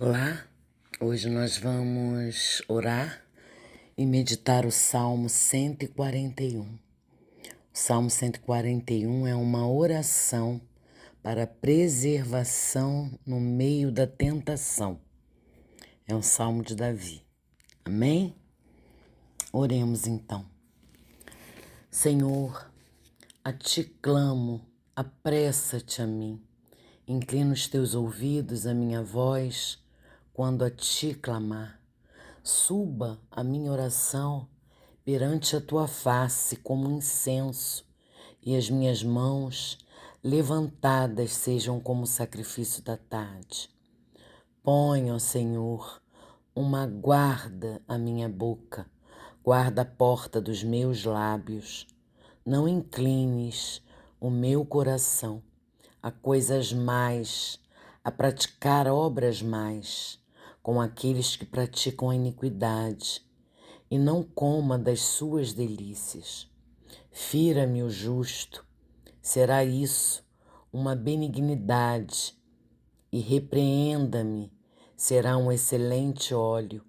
Olá, hoje nós vamos orar e meditar o Salmo 141. O Salmo 141 é uma oração para preservação no meio da tentação. É um salmo de Davi. Amém? Oremos então. Senhor, a ti clamo, apressa-te a mim. Inclina os teus ouvidos à minha voz quando a ti clamar. Suba a minha oração perante a tua face como incenso, e as minhas mãos levantadas sejam como sacrifício da tarde. Põe, ó Senhor, uma guarda à minha boca, guarda a porta dos meus lábios. Não inclines o meu coração a coisas mais, a praticar obras mais, com aqueles que praticam a iniquidade, e não coma das suas delícias. Fira-me o justo, será isso uma benignidade, e repreenda-me, será um excelente óleo,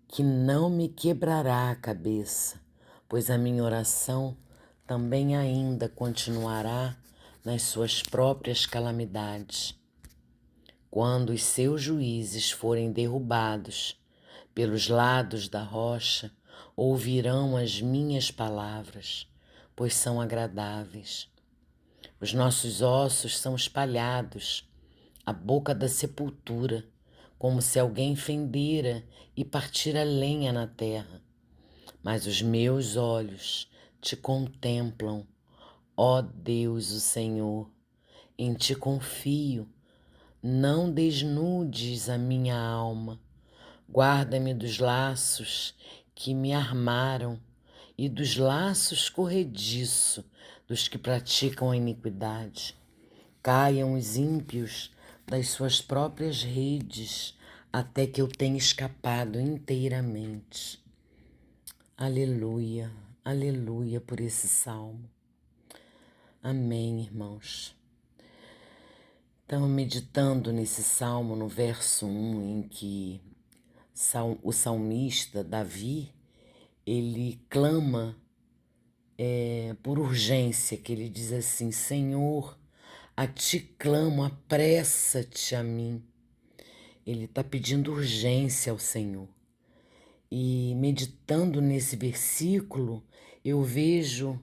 que não me quebrará a cabeça, pois a minha oração também ainda continuará nas suas próprias calamidades. Quando os seus juízes forem derrubados pelos lados da rocha, ouvirão as minhas palavras, pois são agradáveis. Os nossos ossos são espalhados à boca da sepultura, como se alguém fendera e partira lenha na terra. Mas os meus olhos te contemplam, ó Deus, o Senhor. Em ti confio, não desnudes a minha alma. Guarda-me dos laços que me armaram e dos laços corrediços dos que praticam a iniquidade. Caiam os ímpios das suas próprias redes, até que eu tenha escapado inteiramente. Aleluia, aleluia por esse salmo. Amém, irmãos. Então, meditando nesse salmo, no verso 1, em que o salmista Davi, ele clama por urgência, que ele diz assim: Senhor, a ti clamo, apressa-te a mim. Ele está pedindo urgência ao Senhor. E meditando nesse versículo, eu vejo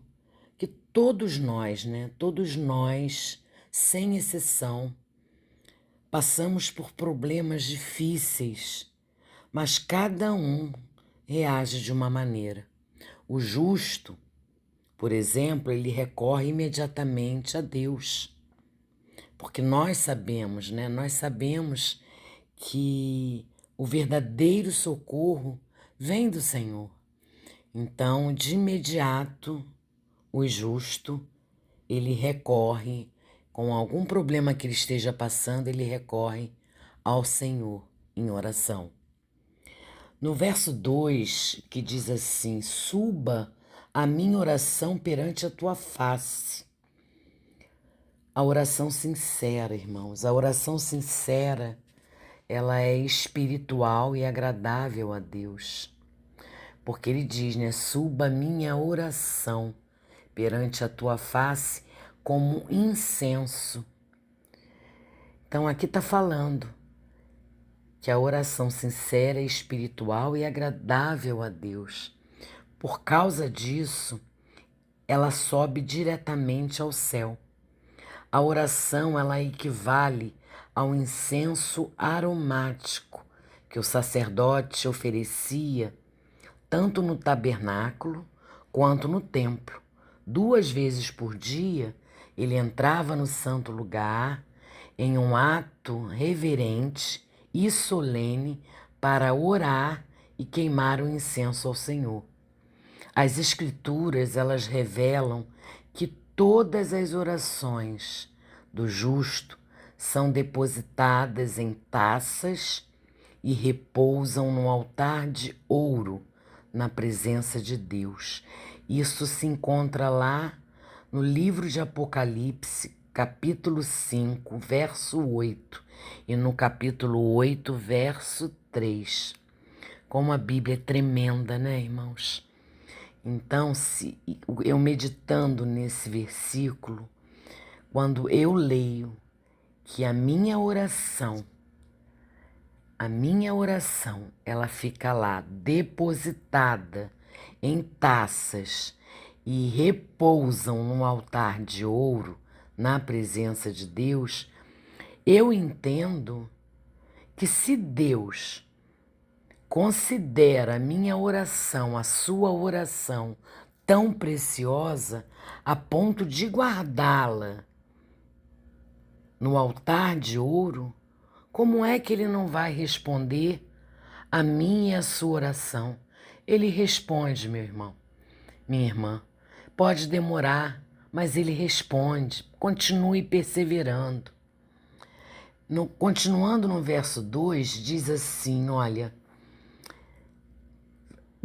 que todos nós, todos nós, sem exceção, passamos por problemas difíceis, mas cada um reage de uma maneira. O justo, por exemplo, ele recorre imediatamente a Deus, porque nós sabemos, Nós sabemos que o verdadeiro socorro vem do Senhor. Então, de imediato, o justo, ele recorre, com algum problema que ele esteja passando, ele recorre ao Senhor em oração. No verso 2, que diz assim: suba a minha oração perante a tua face. A oração sincera, irmãos, a oração sincera, ela é espiritual e agradável a Deus. Porque ele diz, suba a minha oração perante a tua face como incenso. Então aqui está falando que a oração sincera é espiritual e agradável a Deus. Por causa disso, ela sobe diretamente ao céu. A oração, ela equivale ao incenso aromático que o sacerdote oferecia tanto no tabernáculo quanto no templo. 2 vezes por dia, ele entrava no santo lugar em um ato reverente e solene para orar e queimar o incenso ao Senhor. As Escrituras, elas revelam que todas as orações do justo são depositadas em taças e repousam no altar de ouro na presença de Deus. Isso se encontra lá no livro de Apocalipse, capítulo 5, verso 8, e no capítulo 8, verso 3. Como a Bíblia é tremenda, né, irmãos? Então, se eu meditando nesse versículo, quando eu leio que a minha oração, ela fica lá depositada em taças e repousam no altar de ouro, na presença de Deus, eu entendo que se Deus considera a minha oração, a sua oração, tão preciosa a ponto de guardá-la no altar de ouro, como é que ele não vai responder a minha e a sua oração? Ele responde, meu irmão, minha irmã. Pode demorar, mas ele responde. Continue perseverando. Continuando no verso 2, diz assim, olha,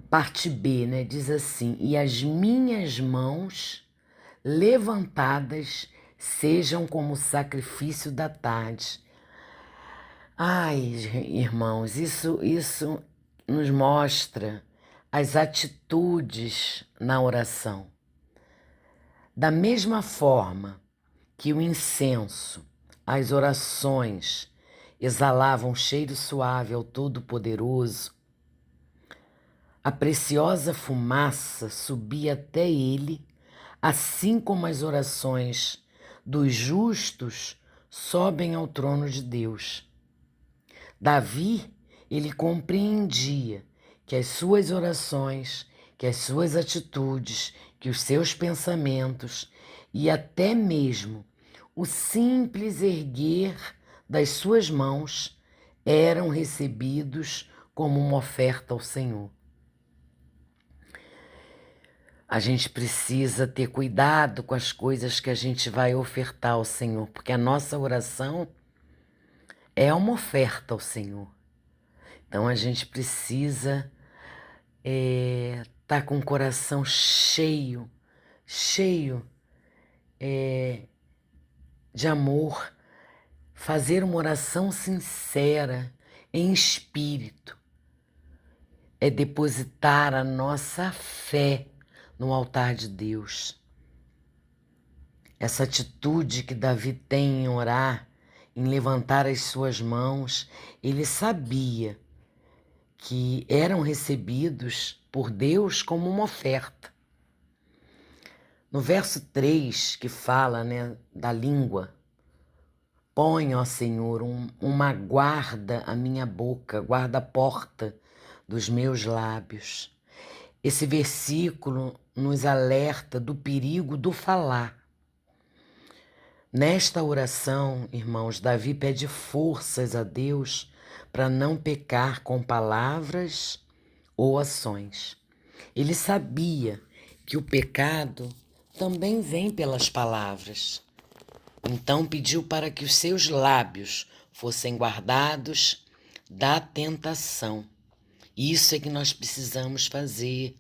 parte B, né? Diz assim, e as minhas mãos levantadas sejam como o sacrifício da tarde. Ai, irmãos, isso nos mostra as atitudes na oração. Da mesma forma que o incenso, as orações exalavam cheiro suave ao Todo-Poderoso, a preciosa fumaça subia até ele, assim como as orações dos justos sobem ao trono de Deus. Davi, ele compreendia que as suas orações, que as suas atitudes, que os seus pensamentos e até mesmo o simples erguer das suas mãos eram recebidos como uma oferta ao Senhor. A gente precisa ter cuidado com as coisas que a gente vai ofertar ao Senhor, porque a nossa oração é uma oferta ao Senhor. Então a gente precisa tá com o coração cheio de amor, fazer uma oração sincera, em espírito, é depositar a nossa fé no altar de Deus. Essa atitude que Davi tem em orar, em levantar as suas mãos, ele sabia que eram recebidos por Deus como uma oferta. No verso 3, que fala, né, da língua, põe, ó Senhor, uma guarda à minha boca, guarda a porta dos meus lábios. Esse versículo nos alerta do perigo do falar. Nesta oração, irmãos, Davi pede forças a Deus para não pecar com palavras ou ações. Ele sabia que o pecado também vem pelas palavras. Então pediu para que os seus lábios fossem guardados da tentação. Isso é que nós precisamos fazer.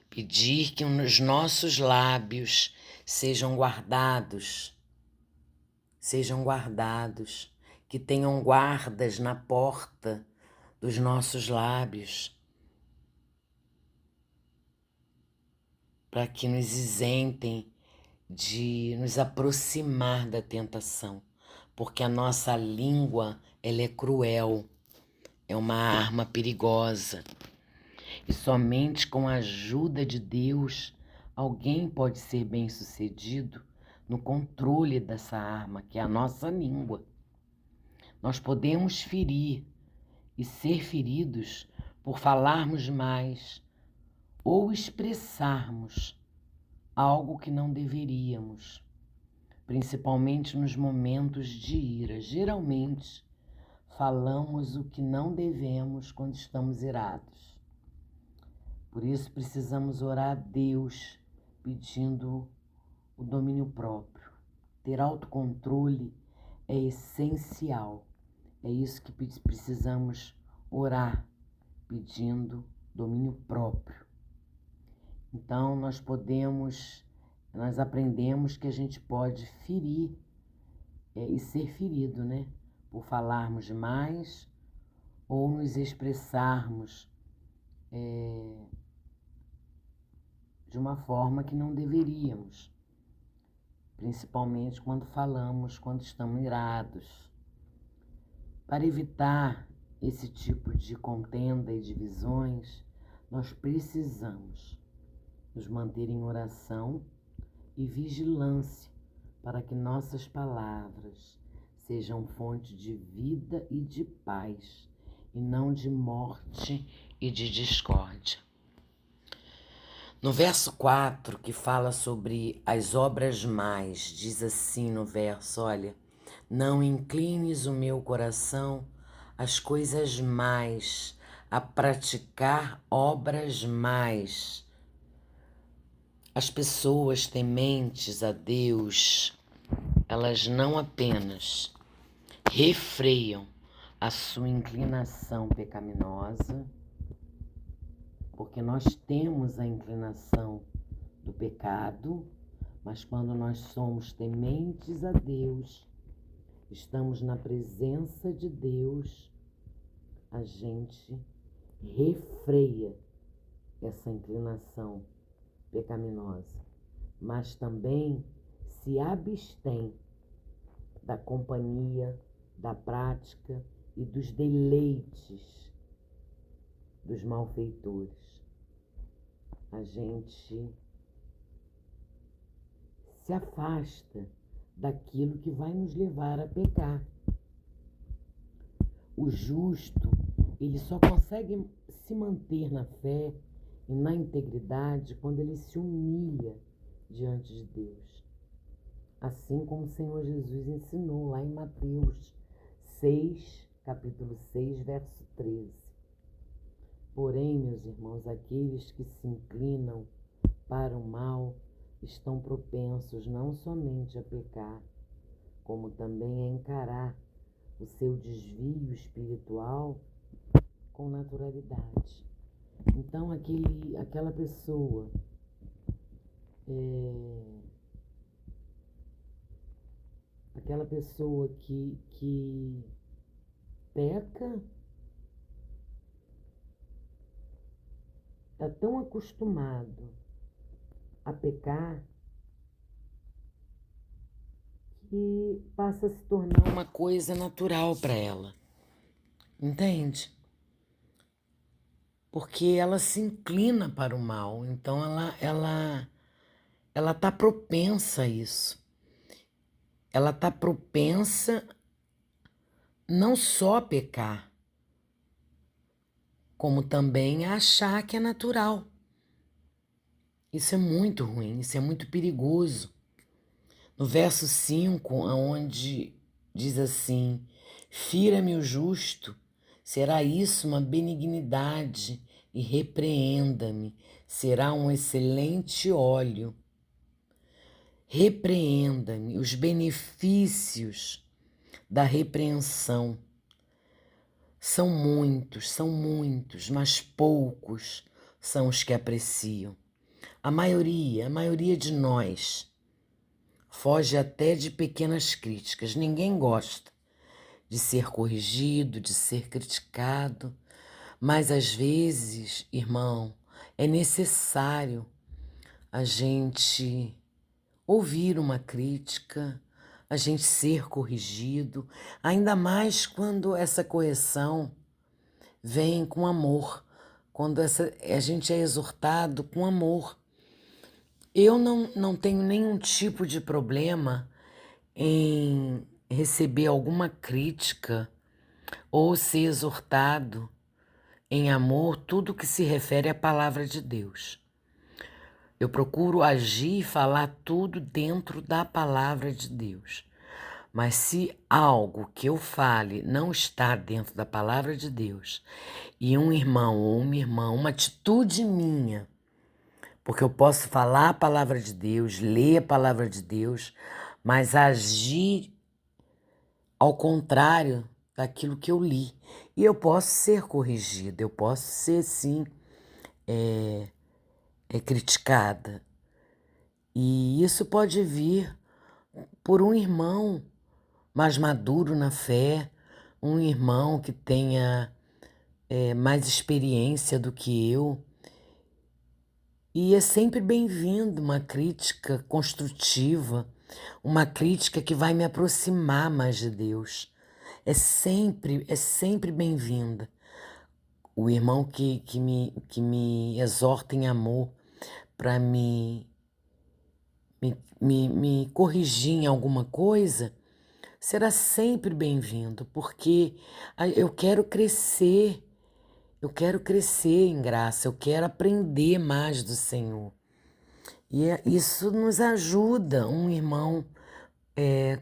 Pedir que os nossos lábios sejam guardados, que tenham guardas na porta dos nossos lábios, para que nos isentem de nos aproximar da tentação, porque a nossa língua, ela é cruel, é uma arma perigosa. E somente com a ajuda de Deus, alguém pode ser bem-sucedido no controle dessa arma, que é a nossa língua. Nós podemos ferir e ser feridos por falarmos mais ou expressarmos algo que não deveríamos, principalmente nos momentos de ira. Geralmente, falamos o que não devemos quando estamos irados. Por isso, precisamos orar a Deus pedindo o domínio próprio. Ter autocontrole é essencial. É isso que precisamos orar, pedindo domínio próprio. Então, nós aprendemos que a gente pode ferir e ser ferido, né? por falarmos demais ou nos expressarmos de uma forma que não deveríamos, principalmente quando falamos, quando estamos irados. Para evitar esse tipo de contenda e divisões, nós precisamos nos manter em oração e vigilância para que nossas palavras sejam fonte de vida e de paz, e não de morte e de discórdia. No verso 4, que fala sobre as obras mais, diz assim no verso, olha, não inclines o meu coração às coisas mais, a praticar obras mais. As pessoas tementes a Deus, elas não apenas refreiam a sua inclinação pecaminosa, porque nós temos a inclinação do pecado, mas quando nós somos tementes a Deus, estamos na presença de Deus, a gente refreia essa inclinação pecaminosa, mas também se abstém da companhia, da prática e dos deleites dos malfeitores. A gente se afasta daquilo que vai nos levar a pecar. O justo, ele só consegue se manter na fé e na integridade quando ele se humilha diante de Deus. Assim como o Senhor Jesus ensinou lá em Mateus 6, capítulo 6, verso 13. Porém, meus irmãos, aqueles que se inclinam para o mal estão propensos não somente a pecar, como também a encarar o seu desvio espiritual com naturalidade. Então, aquela pessoa que peca está tão acostumado a pecar que passa a se tornar uma coisa natural para ela, entende? Porque ela se inclina para o mal, então ela está propensa a isso. Ela está propensa não só a pecar, como também a achar que é natural. Isso é muito ruim, isso é muito perigoso. No verso 5, onde diz assim, fira-me o justo, será isso uma benignidade, e repreenda-me, será um excelente óleo. Repreenda-me, os benefícios da repreensão são muitos, mas poucos são os que apreciam. A maioria de nós foge até de pequenas críticas. Ninguém gosta de ser corrigido, de ser criticado, mas às vezes, irmão, é necessário a gente ouvir uma crítica, a gente ser corrigido, ainda mais quando essa correção vem com amor, quando a gente é exortado com amor. Eu não tenho nenhum tipo de problema em receber alguma crítica ou ser exortado em amor, tudo que se refere à palavra de Deus. Eu procuro agir e falar tudo dentro da palavra de Deus. Mas se algo que eu fale não está dentro da palavra de Deus, e um irmão ou uma irmã, uma atitude minha, porque eu posso falar a palavra de Deus, ler a palavra de Deus, mas agir ao contrário daquilo que eu li. E eu posso ser corrigida, eu posso ser, sim, criticada. E isso pode vir por um irmão mais maduro na fé, um irmão que tenha mais experiência do que eu. E é sempre bem-vindo uma crítica construtiva, uma crítica que vai me aproximar mais de Deus. É sempre bem-vinda. O irmão que me exorta em amor para me corrigir em alguma coisa, será sempre bem-vindo, porque eu quero crescer em graça, eu quero aprender mais do Senhor. E isso nos ajuda, um irmão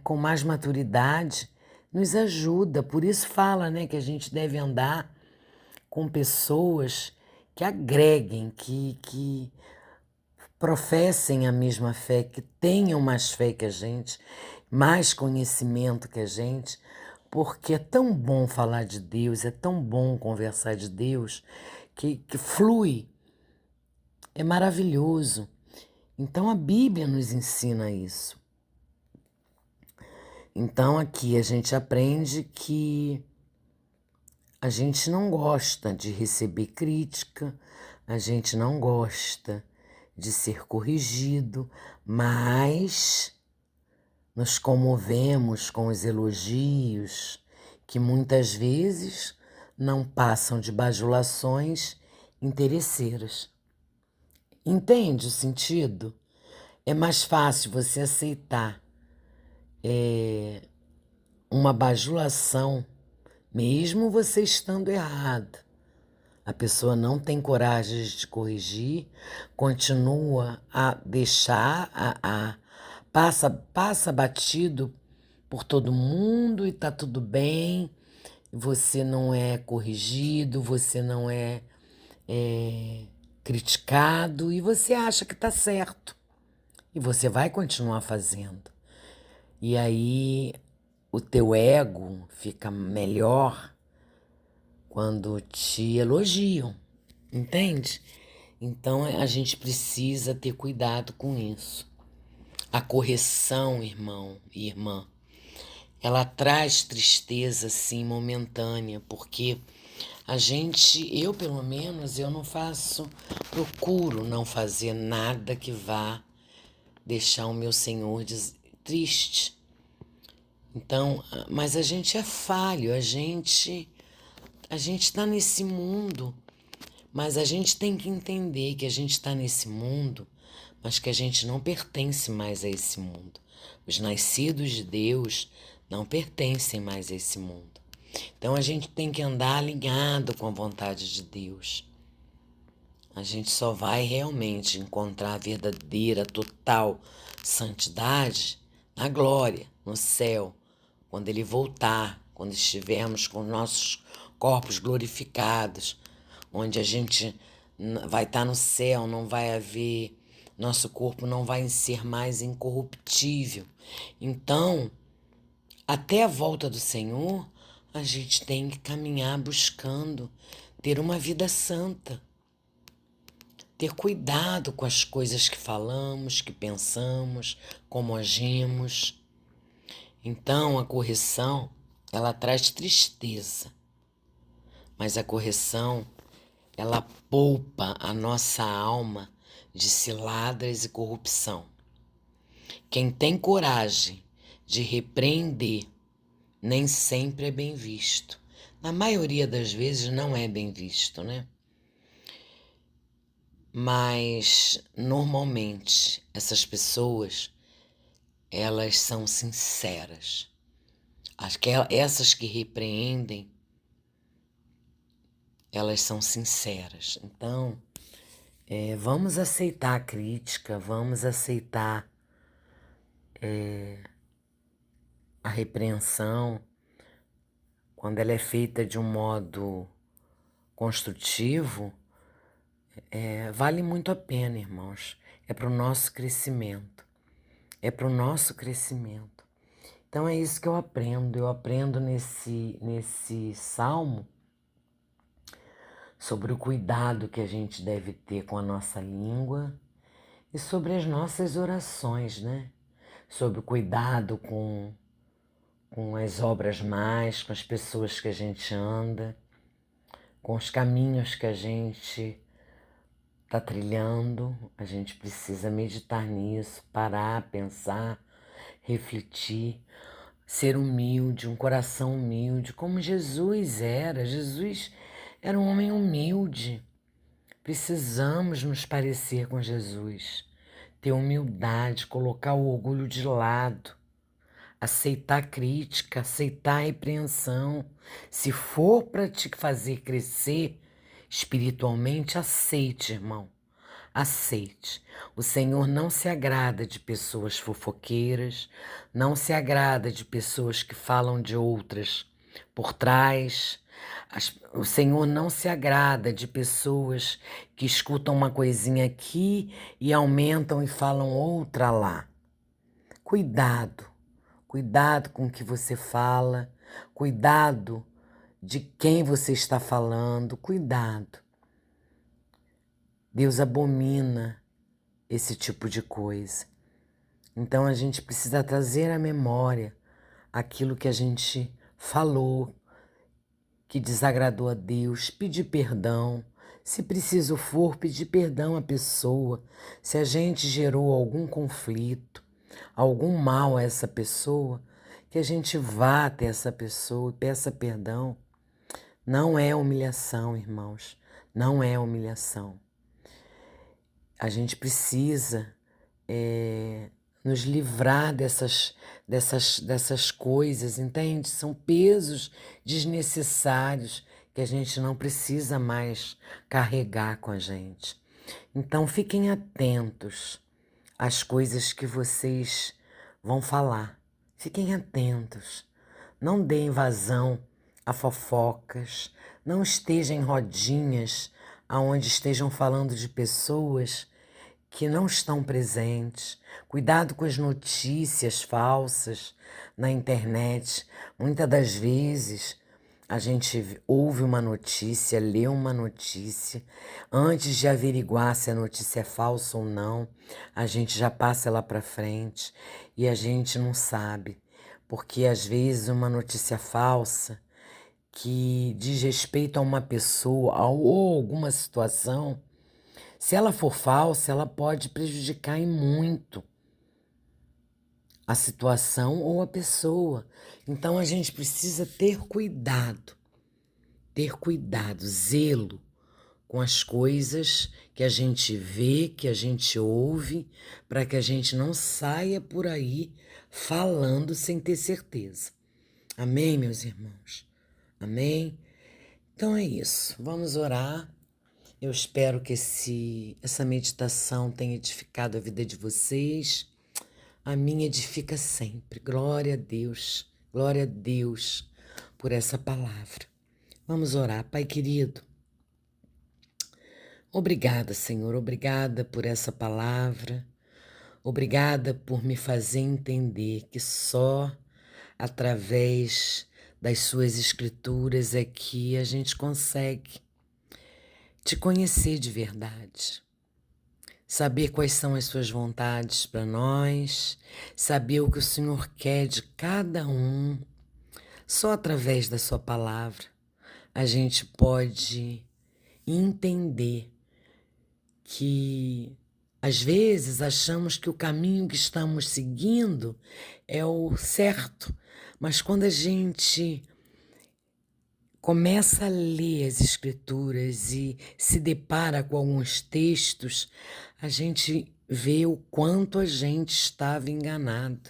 com mais maturidade nos ajuda. Por isso fala, né, que a gente deve andar com pessoas que agreguem, que professem a mesma fé, que tenham mais fé que a gente, mais conhecimento que a gente, porque é tão bom falar de Deus, é tão bom conversar de Deus, que flui, é maravilhoso. Então a Bíblia nos ensina isso. Então aqui a gente aprende que a gente não gosta de receber crítica, a gente não gosta de ser corrigido, mas nos comovemos com os elogios que muitas vezes não passam de bajulações interesseiras. Entende o sentido? É mais fácil você aceitar uma bajulação, mesmo você estando errado. A pessoa não tem coragem de te corrigir, continua a deixar, passa batido por todo mundo e tá tudo bem. Você não é corrigido, você não é criticado e você acha que tá certo. E você vai continuar fazendo. E aí o teu ego fica melhor quando te elogiam, entende? Então a gente precisa ter cuidado com isso. A correção, irmão e irmã, ela traz tristeza, sim, momentânea, porque eu pelo menos, eu não faço, procuro não fazer nada que vá deixar o meu Senhor triste. Então, mas a gente é falho, a gente está nesse mundo, mas a gente tem que entender que a gente está nesse mundo, mas que a gente não pertence mais a esse mundo. Os nascidos de Deus não pertencem mais a esse mundo. Então a gente tem que andar alinhado com a vontade de Deus. A gente só vai realmente encontrar a verdadeira, total santidade na glória, no céu, quando Ele voltar, quando estivermos com nossos corpos glorificados, onde a gente vai estar no céu, não vai haver, nosso corpo não vai ser mais incorruptível. Então, até a volta do Senhor, a gente tem que caminhar buscando ter uma vida santa, ter cuidado com as coisas que falamos, que pensamos, como agimos. Então, a correção, ela traz tristeza, mas a correção, ela poupa a nossa alma de ciladas e corrupção. Quem tem coragem de repreender nem sempre é bem visto. Na maioria das vezes não é bem visto, né? Mas normalmente essas pessoas, elas são sinceras. Essas que repreendem, elas são sinceras. Então, vamos aceitar a crítica, vamos aceitar a repreensão quando ela é feita de um modo construtivo. Vale muito a pena, irmãos. É para o nosso crescimento. É para o nosso crescimento. Então é isso que eu aprendo. Eu aprendo nesse salmo sobre o cuidado que a gente deve ter com a nossa língua e sobre as nossas orações, né? Sobre o cuidado com as obras mais, com as pessoas que a gente anda, com os caminhos que a gente está trilhando. A gente precisa meditar nisso, parar, pensar, refletir, ser humilde, um coração humilde, como Jesus era. Jesus era um homem humilde. Precisamos nos parecer com Jesus, ter humildade, colocar o orgulho de lado, aceitar a crítica, aceitar a repreensão. Se for para te fazer crescer espiritualmente, aceite, irmão. Aceite. O Senhor não se agrada de pessoas fofoqueiras, não se agrada de pessoas que falam de outras por trás. O Senhor não se agrada de pessoas que escutam uma coisinha aqui e aumentam e falam outra lá. Cuidado, cuidado com o que você fala, cuidado de quem você está falando, cuidado. Deus abomina esse tipo de coisa. Então a gente precisa trazer à memória aquilo que a gente falou, que desagradou a Deus, pedir perdão. Se preciso for, pedir perdão à pessoa. Se a gente gerou algum conflito, algum mal a essa pessoa, que a gente vá até essa pessoa e peça perdão. Não é humilhação, irmãos. Não é humilhação. A gente precisa nos livrar dessas coisas, entende? São pesos desnecessários que a gente não precisa mais carregar com a gente. Então fiquem atentos às coisas que vocês vão falar. Fiquem atentos. Não deem vazão a fofocas. Não estejam em rodinhas aonde estejam falando de pessoas que não estão presentes. Cuidado com as notícias falsas na internet. Muitas das vezes a gente ouve uma notícia, lê uma notícia, antes de averiguar se a notícia é falsa ou não, a gente já passa ela para frente e a gente não sabe, porque às vezes uma notícia falsa que diz respeito a uma pessoa ou alguma situação, se ela for falsa, ela pode prejudicar em muito a situação ou a pessoa. Então a gente precisa ter cuidado, zelo com as coisas que a gente vê, que a gente ouve, para que a gente não saia por aí falando sem ter certeza. Amém, meus irmãos? Amém? Então é isso. Vamos orar. Eu espero que essa meditação tenha edificado a vida de vocês. A minha edifica sempre. Glória a Deus por essa palavra. Vamos orar. Pai querido, obrigada, Senhor, obrigada por essa palavra. Obrigada por me fazer entender que só através das suas escrituras é que a gente consegue te conhecer de verdade. Saber quais são as suas vontades para nós, saber o que o Senhor quer de cada um. Só através da sua palavra a gente pode entender que às vezes achamos que o caminho que estamos seguindo é o certo, mas quando a gente começa a ler as escrituras e se depara com alguns textos, a gente vê o quanto a gente estava enganado,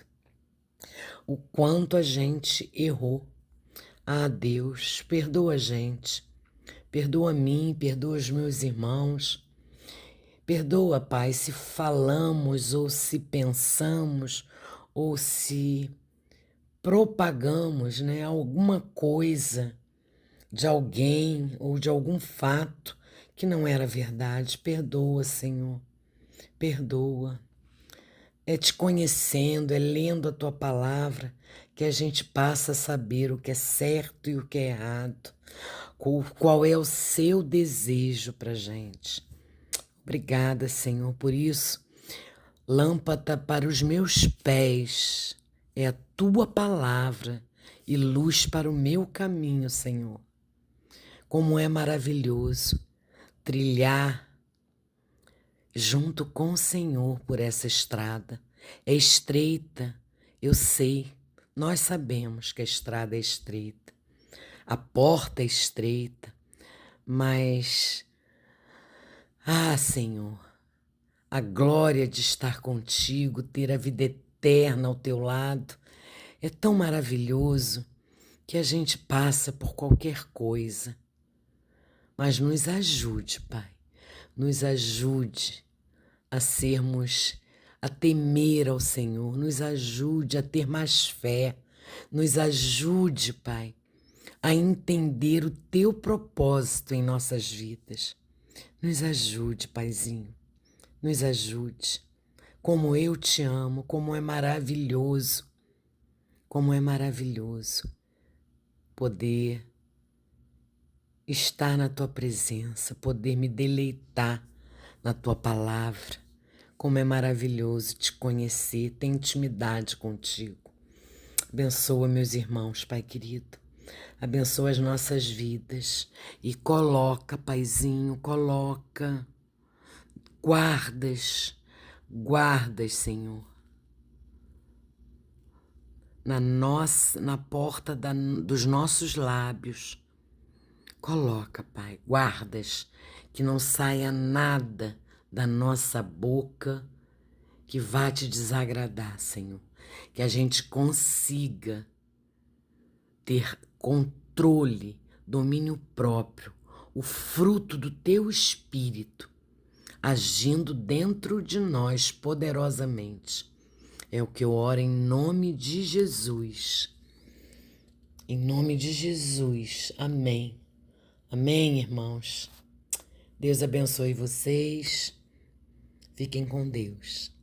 o quanto a gente errou. Ah, Deus, perdoa a gente, perdoa a mim, perdoa os meus irmãos, perdoa, Pai, se falamos ou se pensamos ou se propagamos, alguma coisa de alguém ou de algum fato que não era verdade. Perdoa, Senhor, perdoa. É te conhecendo, é lendo a Tua palavra que a gente passa a saber o que é certo e o que é errado, qual é o Seu desejo para a gente. Obrigada, Senhor, por isso. Lâmpada para os meus pés é a Tua palavra e luz para o meu caminho, Senhor. Como é maravilhoso trilhar junto com o Senhor por essa estrada. É estreita, eu sei, nós sabemos que a estrada é estreita, a porta é estreita, mas, Senhor, a glória de estar contigo, ter a vida eterna ao teu lado, é tão maravilhoso que a gente passa por qualquer coisa. Mas nos ajude, Pai, nos ajude a temer ao Senhor, nos ajude a ter mais fé, nos ajude, Pai, a entender o teu propósito em nossas vidas. Nos ajude, Paizinho, nos ajude. Como eu te amo, como é maravilhoso poder estar na tua presença, poder me deleitar na tua palavra. Como é maravilhoso te conhecer, ter intimidade contigo. Abençoa meus irmãos, Pai querido. Abençoa as nossas vidas e coloca, Paizinho, coloca guardas, Senhor, na porta dos nossos lábios. Coloca, Pai, guardas, que não saia nada da nossa boca que vá te desagradar, Senhor. Que a gente consiga ter controle, domínio próprio, o fruto do teu Espírito, agindo dentro de nós poderosamente. É o que eu oro em nome de Jesus. Em nome de Jesus. Amém. Amém, irmãos. Deus abençoe vocês. Fiquem com Deus.